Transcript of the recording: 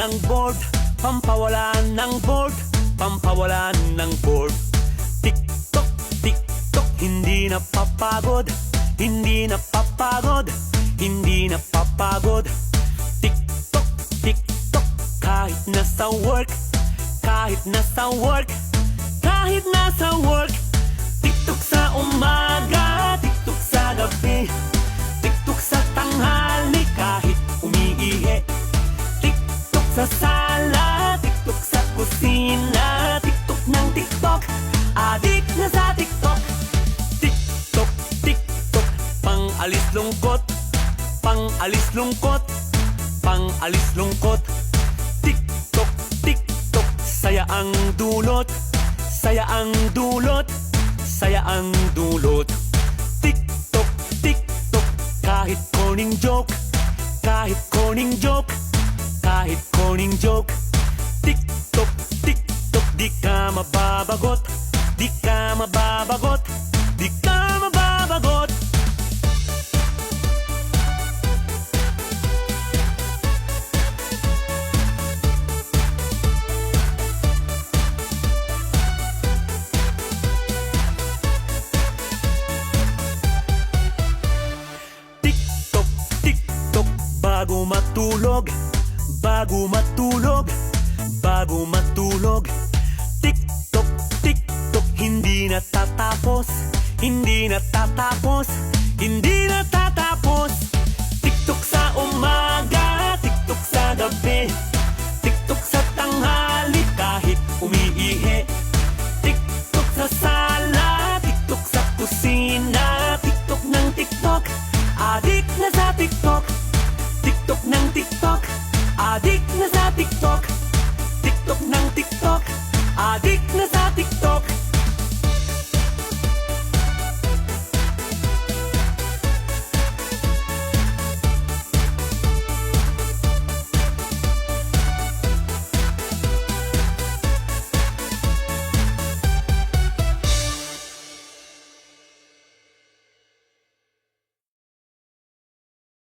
ng board, pampawala ng board, pampawala ng board. TikTok, TikTok, hindi napapagod, hindi napapagod, hindi napapagod. TikTok, TikTok, kahit nasa work, kahit nasa work, kahit nasa work. TikTok sa umaga, TikTok sa gabi, TikTok sa tanghali, kahit umiihi. TikTok sa sala, TikTok sa kusina, TikTok ng TikTok, adik na sa TikTok. TikTok, TikTok, pang-alis lungkot, pang-alis lungkot, pang-alis lungkot. TikTok, TikTok, saya ang dulot, saya ang dulot, saya ang dulot. TikTok, TikTok, kahit koning joke, kahit koning joke, kahit koning joke. TikTok, TikTok, di ka mababagot, di ka mababagot, di ka mababagot. TikTok, TikTok, bago matulog, bago matulog, bago matulog. TikTok, TikTok, hindi natatapos, hindi natatapos, hindi natatapos.